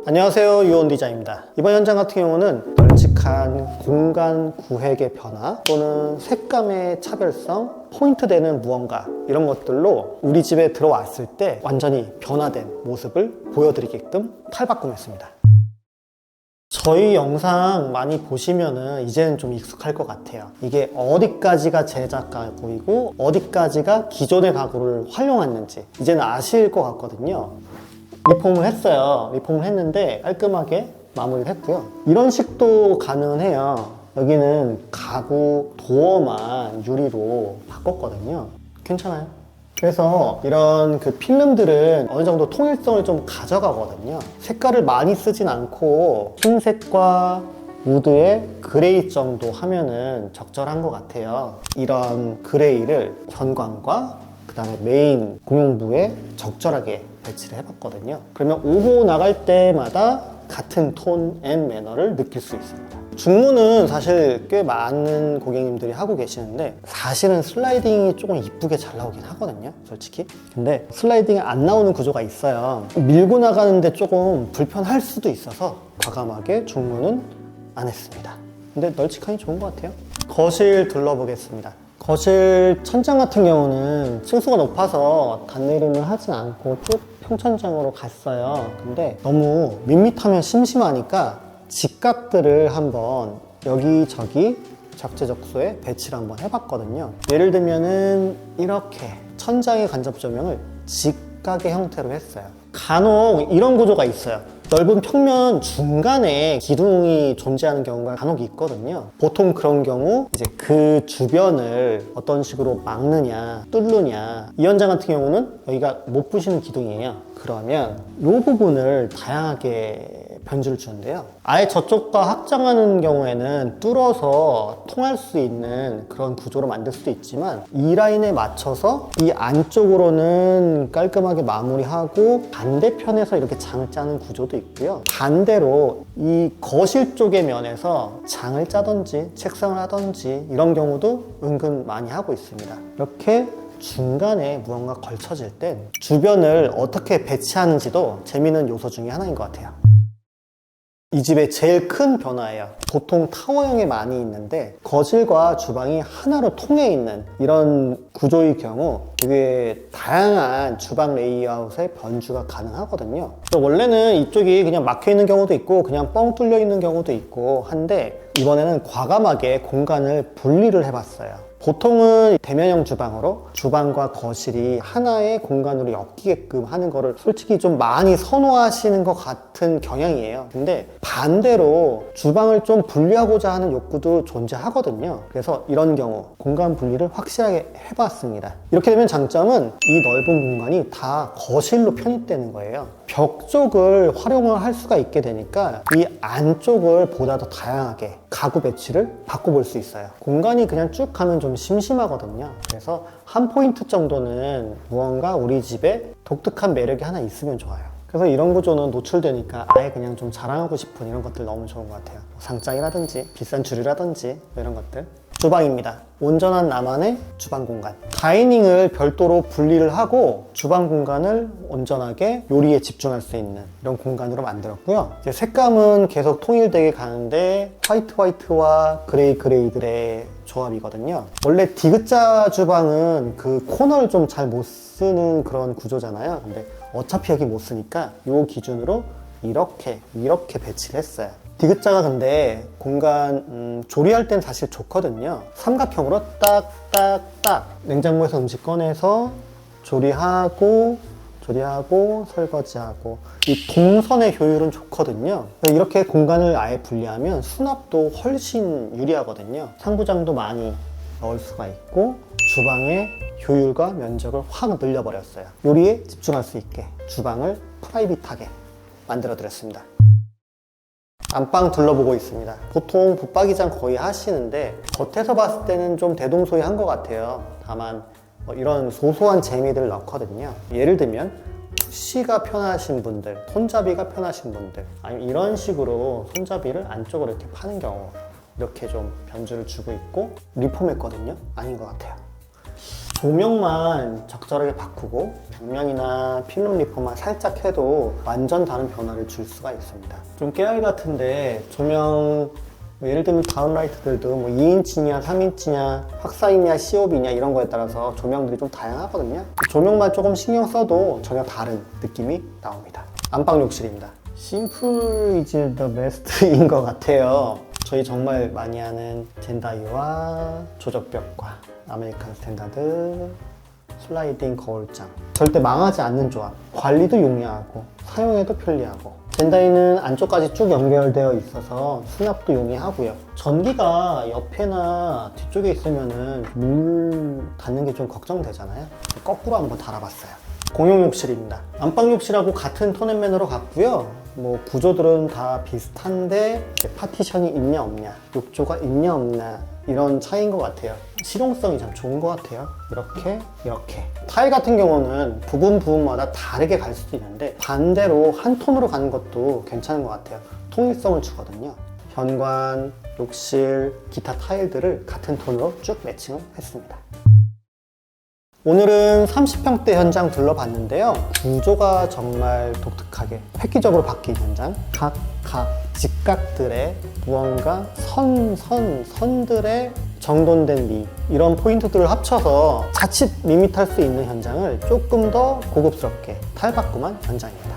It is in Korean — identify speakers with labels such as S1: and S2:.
S1: 안녕하세요, 유원디자인입니다. 이번 현장 같은 경우는 널찍한 공간 구획의 변화 또는 색감의 차별성, 포인트 되는 무언가 이런 것들로 우리 집에 들어왔을 때 완전히 변화된 모습을 보여드리게끔 탈바꿈했습니다. 저희 영상 많이 보시면은 이제는 좀 익숙할 것 같아요. 이게 어디까지가 제작 가구이고 어디까지가 기존의 가구를 활용했는지 이제는 아실 것 같거든요. 리폼을 했어요. 리폼을 했는데 깔끔하게 마무리를 했고요. 이런 식도 가능해요. 여기는 가구 도어만 유리로 바꿨거든요. 괜찮아요. 그래서 이런 그 필름들은 어느 정도 통일성을 좀 가져가거든요. 색깔을 많이 쓰진 않고 흰색과 우드의 그레이 정도 하면은 적절한 것 같아요. 이런 그레이를 현관과 그 다음에 메인 공용부에 적절하게 배치를 해봤거든요. 그러면 오고 나갈 때마다 같은 톤 앤 매너를 느낄 수 있습니다. 중문은 사실 꽤 많은 고객님들이 하고 계시는데 사실은 슬라이딩이 조금 이쁘게 잘 나오긴 하거든요, 솔직히. 근데 슬라이딩이 안 나오는 구조가 있어요. 밀고 나가는데 조금 불편할 수도 있어서 과감하게 중문은 안 했습니다. 근데 널찍하니 좋은 것 같아요. 거실 둘러보겠습니다. 거실 천장 같은 경우는 층수가 높아서 단내림을 하진 않고 쭉 평천장으로 갔어요. 근데 너무 밋밋하면 심심하니까 직각들을 한번 여기저기 적재적소에 배치를 한번 해봤거든요. 예를 들면은 이렇게 천장의 간접 조명을 직각의 형태로 했어요. 간혹 이런 구조가 있어요. 넓은 평면 중간에 기둥이 존재하는 경우가 간혹 있거든요. 보통 그런 경우 이제 그 주변을 어떤 식으로 막느냐 뚫느냐, 이 현장 같은 경우는 여기가 못 부시는 기둥이에요. 그러면 이 부분을 다양하게 변주를 주는데요. 아예 저쪽과 확장하는 경우에는 뚫어서 통할 수 있는 그런 구조로 만들 수도 있지만 이 라인에 맞춰서 이 안쪽으로는 깔끔하게 마무리하고 반대편에서 이렇게 장을 짜는 구조도 있고요. 반대로 이 거실 쪽의 면에서 장을 짜든지 책상을 하든지 이런 경우도 은근 많이 하고 있습니다. 이렇게 중간에 무언가 걸쳐질 땐 주변을 어떻게 배치하는지도 재미있는 요소 중에 하나인 것 같아요. 이 집의 제일 큰 변화예요. 보통 타워형에 많이 있는데 거실과 주방이 하나로 통해 있는 이런 구조의 경우 되게 다양한 주방 레이아웃의 변주가 가능하거든요. 원래는 이쪽이 그냥 막혀 있는 경우도 있고 그냥 뻥 뚫려 있는 경우도 있고 한데 이번에는 과감하게 공간을 분리를 해봤어요. 보통은 대면형 주방으로 주방과 거실이 하나의 공간으로 엮이게끔 하는 거를 솔직히 좀 많이 선호하시는 것 같은 경향이에요. 근데 반대로 주방을 좀 분리하고자 하는 욕구도 존재하거든요. 그래서 이런 경우 공간 분리를 확실하게 해봤습니다. 이렇게 되면 장점은 이 넓은 공간이 다 거실로 편입되는 거예요. 벽 쪽을 활용을 할 수가 있게 되니까 이 안쪽을 보다 더 다양하게 가구 배치를 바꿔볼 수 있어요. 공간이 그냥 쭉 가면 좀 심심하거든요. 그래서 한 포인트 정도는 무언가 우리 집에 독특한 매력이 하나 있으면 좋아요. 그래서 이런 구조는 노출되니까 아예 그냥 좀 자랑하고 싶은 이런 것들 너무 좋은 것 같아요. 상장이라든지 비싼 주류라든지 이런 것들. 주방입니다. 온전한 나만의 주방 공간. 다이닝을 별도로 분리를 하고 주방 공간을 온전하게 요리에 집중할 수 있는 이런 공간으로 만들었고요. 이제 색감은 계속 통일되게 가는데 화이트와 그레이들의 조합이거든요. 원래 디귿자 주방은 그 코너를 좀 잘 못 쓰는 그런 구조잖아요. 근데 어차피 여기 못 쓰니까 이 기준으로 이렇게 배치를 했어요. 디귿자가 근데 공간 조리할 땐 사실 좋거든요. 삼각형으로 딱딱딱 냉장고에서 음식 꺼내서 조리하고 설거지하고 이 동선의 효율은 좋거든요. 이렇게 공간을 아예 분리하면 수납도 훨씬 유리하거든요. 상부장도 많이 넣을 수가 있고 주방의 효율과 면적을 확 늘려버렸어요. 요리에 집중할 수 있게 주방을 프라이빗하게 만들어 드렸습니다. 안방 둘러보고 있습니다. 보통 붙박이장 거의 하시는데 겉에서 봤을 때는 좀 대동소이한 것 같아요. 다만 이런 소소한 재미들을 넣거든요. 예를 들면 푸시가 편하신 분들, 손잡이가 편하신 분들, 아니면 이런 식으로 손잡이를 안쪽으로 이렇게 파는 경우 이렇게 좀 변주를 주고 있고 리폼했거든요. 아닌 것 같아요. 조명만 적절하게 바꾸고 벽면이나 필름 리퍼만 살짝 해도 완전 다른 변화를 줄 수가 있습니다. 좀 깨알 같은데 조명 예를 들면 다운라이트들도 2인치냐 3인치냐 확사이냐 COB냐 이런 거에 따라서 조명들이 좀 다양하거든요. 조명만 조금 신경 써도 전혀 다른 느낌이 나옵니다. 안방 욕실입니다. 심플 이즈 더 베스트인 것 같아요. 저희 정말 많이 하는 젠다이와 조적벽과 아메리칸 스탠다드 슬라이딩 거울장, 절대 망하지 않는 조합, 관리도 용이하고 사용해도 편리하고, 젠다이는 안쪽까지 쭉 연결되어 있어서 수납도 용이하고요. 전기가 옆에나 뒤쪽에 있으면은 물 닿는 게 좀 걱정되잖아요. 거꾸로 한번 달아봤어요. 공용 욕실입니다. 안방 욕실하고 같은 톤앤매너로 갔고요. 구조들은 다 비슷한데 파티션이 있냐 없냐, 욕조가 있냐 없냐 이런 차이인 것 같아요. 실용성이 참 좋은 것 같아요. 이렇게 타일 같은 경우는 부분마다 다르게 갈 수도 있는데 반대로 한 톤으로 가는 것도 괜찮은 것 같아요. 통일성을 주거든요. 현관, 욕실, 기타 타일들을 같은 톤으로 쭉 매칭을 했습니다. 오늘은 30평대 현장 둘러봤는데요. 구조가 정말 독특하게 획기적으로 바뀐 현장, 각 직각들의 무언가 선들의 정돈된 미, 이런 포인트들을 합쳐서 자칫 밋밋할 수 있는 현장을 조금 더 고급스럽게 탈바꿈한 현장입니다.